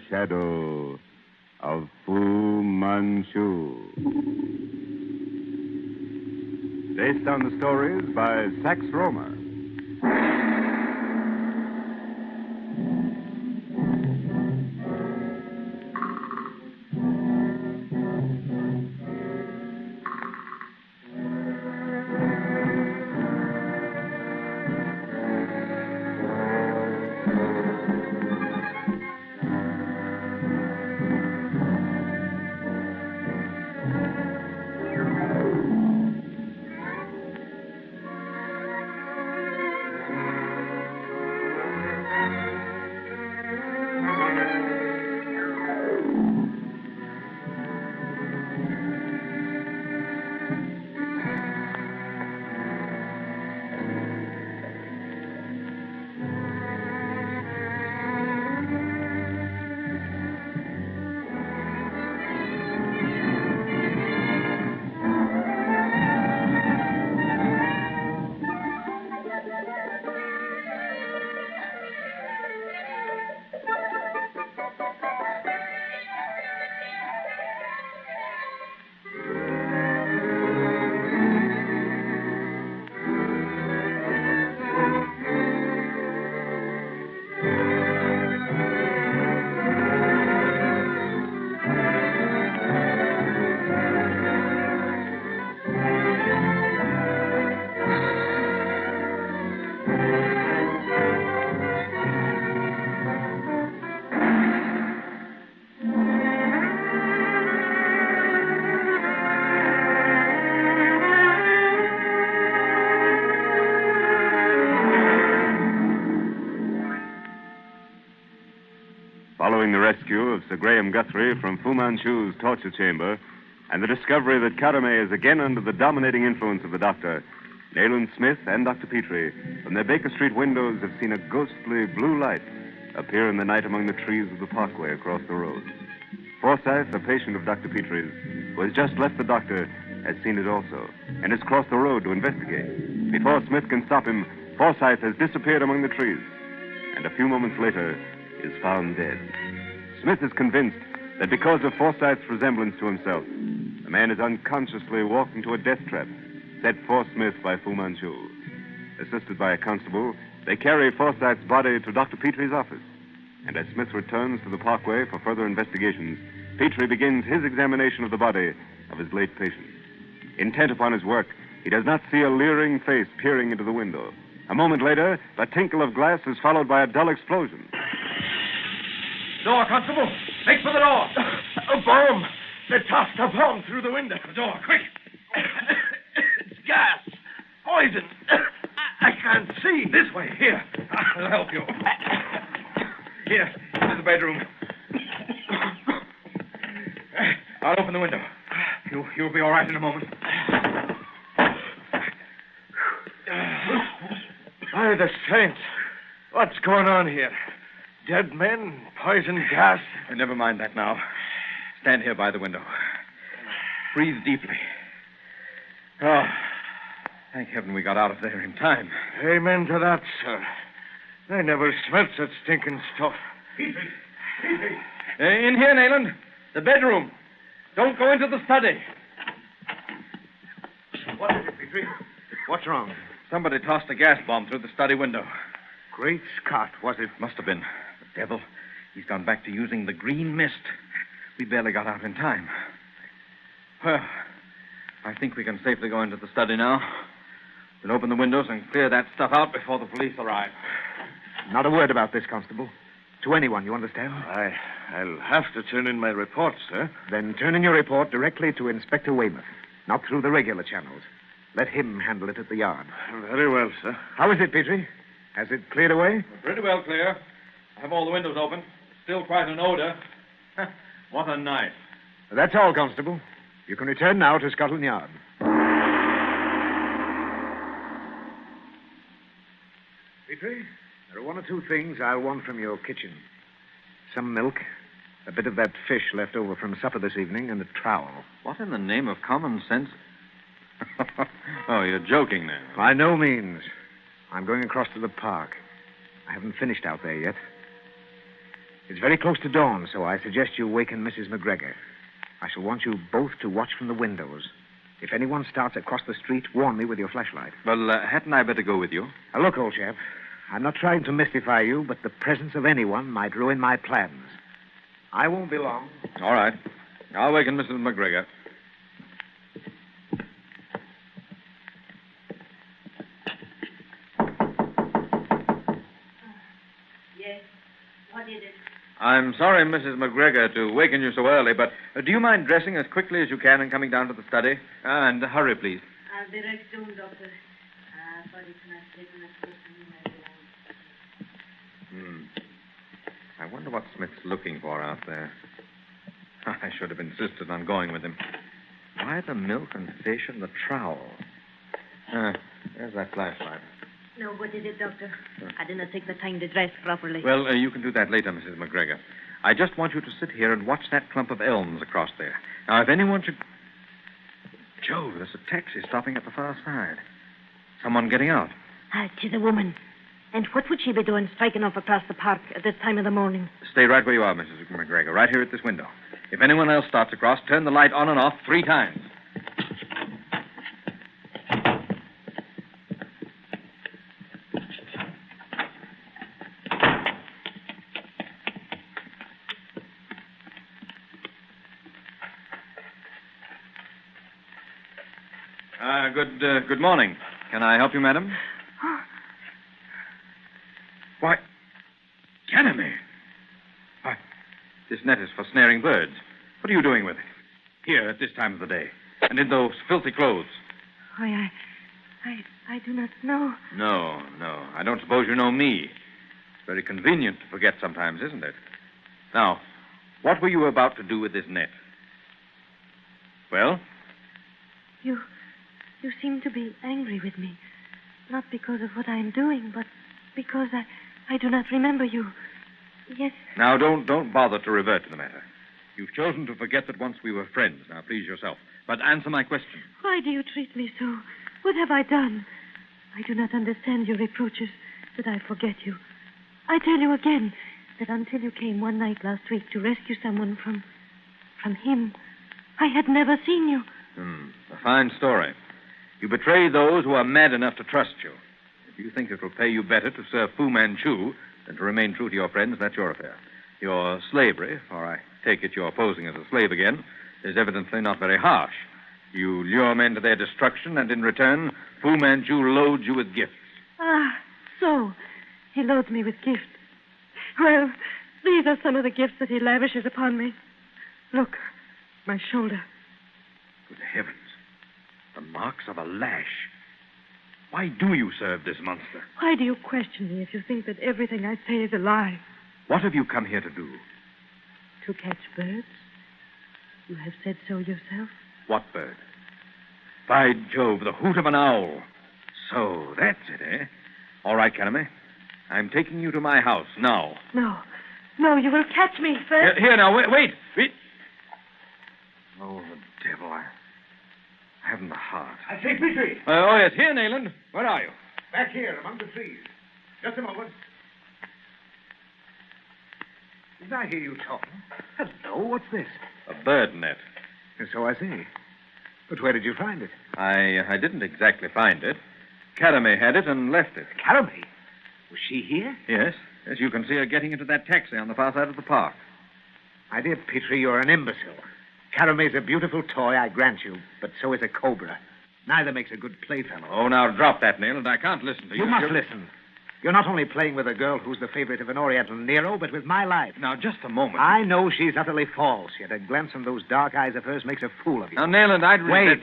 Shadow of Fu Manchu. Based on the stories by Sax Rohmer. Following the rescue of Sir Graham Guthrie from Fu Manchu's torture chamber and the discovery that Karame is again under the dominating influence of the doctor, Nayland Smith and Dr. Petrie from their Baker Street windows have seen a ghostly blue light appear in the night among the trees of the parkway across the road. Forsyth, a patient of Dr. Petrie's, who has just left the doctor, has seen it also and has crossed the road to investigate. Before Smith can stop him, Forsyth has disappeared among the trees and a few moments later is found dead. Smith is convinced that because of Forsyth's resemblance to himself, the man is unconsciously walked into a death trap set for Smith by Fu Manchu. Assisted by a constable, they carry Forsyth's body to Dr. Petrie's office. And as Smith returns to the parkway for further investigations, Petrie begins his examination of the body of his late patient. Intent upon his work, he does not see a leering face peering into the window. A moment later, the tinkle of glass is followed by a dull explosion. Door, Constable. Make for the door. A bomb. They tossed a bomb through the window. The door, quick. It's gas. Poison. I can't see. This way. Here. I'll help you. Here. Into the bedroom. I'll open the window. You'll be all right in a moment. By the saints. What's going on here? Dead men, poison gas. Never mind that now. Stand here by the window. Breathe deeply. Oh, thank heaven we got out of there in time. Amen to that, sir. I never smelt such stinking stuff. In here, Nayland. The bedroom. Don't go into the study. What is it, Petrie? What's wrong? Somebody tossed a gas bomb through the study window. Great Scott, was it? Must have been. The devil. He's gone back to using the green mist. We barely got out in time. Well, I think we can safely go into the study now. We'll open the windows and clear that stuff out before the police arrive. Not a word about this, Constable. To anyone, you understand? I'll have to turn in my report, sir. Then turn in your report directly to Inspector Weymouth, not through the regular channels. Let him handle it at the yard. Very well, sir. How is it, Petrie? Has it cleared away? Pretty well clear. I have all the windows open. Still quite an odor. What a night. That's all, Constable. You can return now to Scotland Yard. Petrie, there are one or two things I'll want from your kitchen. Some milk, a bit of that fish left over from supper this evening, and a trowel. What in the name of common sense? Oh, you're joking now. By no means. I'm going across to the park. I haven't finished out there yet. It's very close to dawn, so I suggest you waken Mrs. McGregor. I shall want you both to watch from the windows. If anyone starts across the street, warn me with your flashlight. Well, hadn't I better go with you? Now, look, old chap, I'm not trying to mystify you, but the presence of anyone might ruin my plans. I won't be long. All right. I'll waken Mrs. McGregor. Yes. What is it? I'm sorry, Mrs. McGregor, to waken you so early, but do you mind dressing as quickly as you can and coming down to the study? And hurry, please. I'll be right soon, Doctor. But it's not taking us close to me, I wonder what Smith's looking for out there. I should have insisted on going with him. Why the milk and fish and the trowel? There's that flashlight. No, what is it, Doctor? I didn't take the time to dress properly. Well, you can do that later, Mrs. McGregor. I just want you to sit here and watch that clump of elms across there. Now, if anyone should... Jove, there's a taxi stopping at the far side. Someone getting out. She's a woman. And what would she be doing striking off across the park at this time of the morning? Stay right where you are, Mrs. McGregor, right here at this window. If anyone else starts across, turn the light on and off 3 times. Good morning. Can I help you, madam? Why, Ganymede. Why, this net is for snaring birds. What are you doing with it? Here at this time of the day. And in those filthy clothes. Why, I do not know. No. I don't suppose you know me. It's very convenient to forget sometimes, isn't it? Now, what were you about to do with this net? Well? You seem to be angry with me. Not because of what I am doing, but because I do not remember you. Yes. Now, don't bother to revert to the matter. You've chosen to forget that once we were friends. Now, please yourself. But answer my question. Why do you treat me so? What have I done? I do not understand your reproaches that I forget you. I tell you again that until you came one night last week to rescue someone from him, I had never seen you. A fine story. You betray those who are mad enough to trust you. If you think it will pay you better to serve Fu Manchu than to remain true to your friends, that's your affair. Your slavery, for I take it you're posing as a slave again, is evidently not very harsh. You lure men to their destruction, and in return, Fu Manchu loads you with gifts. So he loads me with gifts. Well, these are some of the gifts that he lavishes upon me. Look, my shoulder. Good heavens. The marks of a lash. Why do you serve this monster? Why do you question me if you think that everything I say is a lie? What have you come here to do? To catch birds. You have said so yourself. What bird? By Jove, the hoot of an owl. So, that's it, eh? All right, Ganymede. I'm taking you to my house now. No, you will catch me first. Here now, wait. Oh, the devil, I haven't the heart. I say, Petrie. Oh, yes, here, Nayland. Where are you? Back here, among the trees. Just a moment. Did I hear you talking? Hello, what's this? A bird net. So I see. But where did you find it? I didn't exactly find it. Carame had it and left it. Carame? Was she here? Yes. As you can see her getting into that taxi on the far side of the park. My dear Petrie, you're an imbecile. Carame's a beautiful toy, I grant you, but so is a cobra. Neither makes a good playfellow. Oh, now drop that, Nayland. I can't listen to you. You must listen. You're not only playing with a girl who's the favorite of an Oriental Nero, but with my life. Now, just a moment. I know she's utterly false, yet a glance from those dark eyes of hers makes a fool of you. Now, Nayland, I'd... Wait.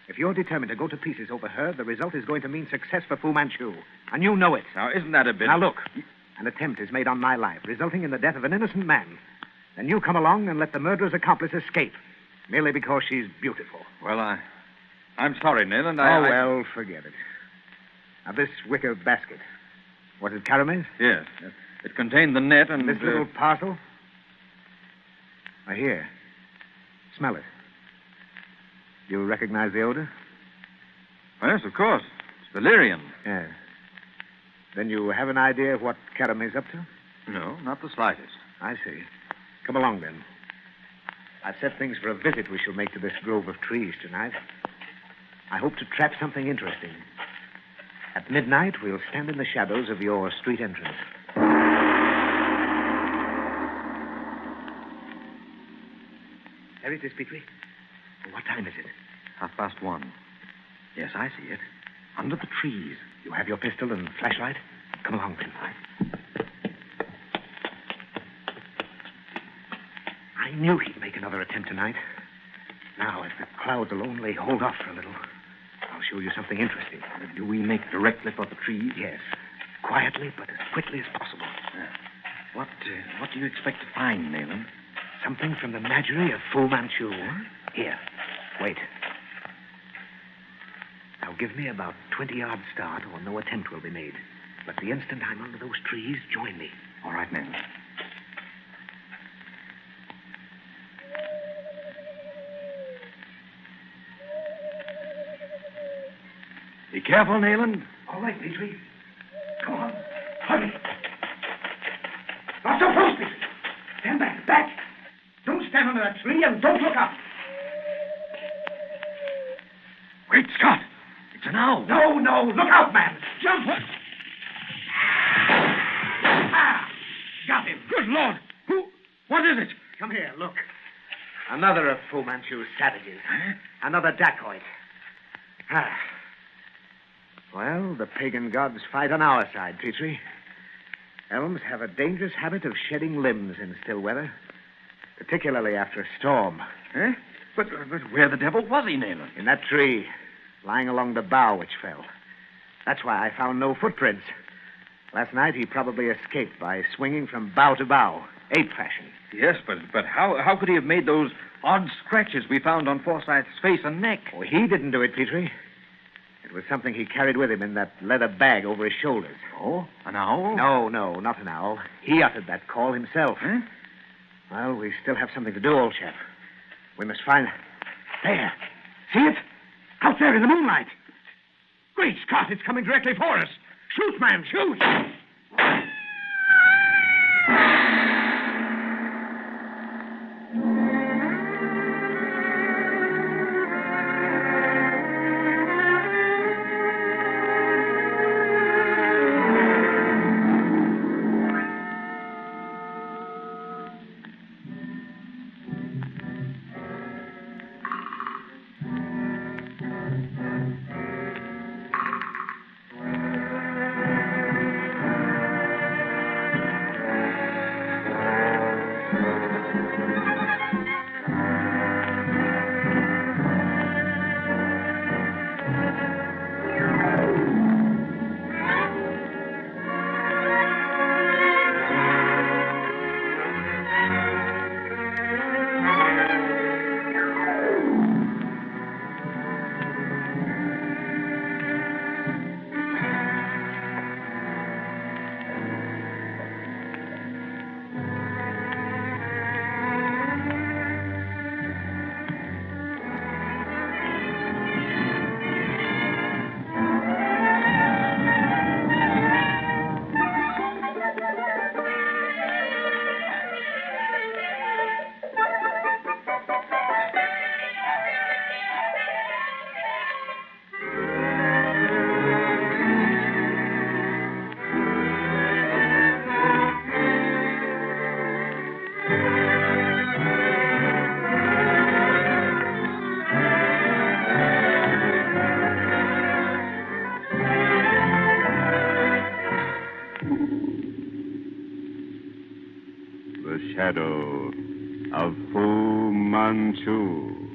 If you're determined to go to pieces over her, the result is going to mean success for Fu Manchu. And you know it. Now, isn't that a bit... Now, look. An attempt is made on my life, resulting in the death of an innocent man. Then you come along and let the murderer's accomplice escape, merely because she's beautiful. Well, I'm sorry, Nayland. Well, forget it. Now, this wicker basket. Was it Carame's? Yes. It contained the net and... This little parcel? Here. Smell it. You recognize the odor? Yes, of course. It's valerian. Yes. Then you have an idea of what Carame's up to? No, not the slightest. I see. Come along, then. I've set things for a visit we shall make to this grove of trees tonight. I hope to trap something interesting. At midnight, we'll stand in the shadows of your street entrance. There it is, Petrie. What time is it? 1:30. Yes, I see it. Under the trees. You have your pistol and flashlight? Come along, then. I knew he'd make another attempt tonight. Now, if the clouds will only hold off for a little, I'll show you something interesting. Do we make directly for the trees? Yes. Quietly, but as quickly as possible. What do you expect to find, Nayland? Something from the menagerie of Fu Manchu. Here. Wait. Now, give me about 20-yard start, or no attempt will be made. But the instant I'm under those trees, join me. All right, Nayland. Be careful, Nayland. All right, Petrie. Come on. Hurry. Not so close, Petrie. Stand back. Back. Don't stand under that tree and don't look up. Great Scott! It's an owl. No. Look out, man. Jump. Got him. Good Lord! What is it? Come here, look. Another of Fu Manchu's savages. Another dacoit. Well, the pagan gods fight on our side, Petrie. Elms have a dangerous habit of shedding limbs in still weather, particularly after a storm. Eh? But where the devil was he, Nayland? In that tree, lying along the bough which fell. That's why I found no footprints. Last night, he probably escaped by swinging from bough to bough, ape fashion. Yes, but how could he have made those odd scratches we found on Forsyth's face and neck? Oh, he didn't do it, Petrie. It was something he carried with him in that leather bag over his shoulders. Oh? An owl? No, not an owl. He uttered that call himself. Huh? Well, we still have something to do, old chap. We must find... There. See it? Out there in the moonlight. Great Scott, it's coming directly for us. Shoot, man, shoot! The Shadow of Fu Manchu.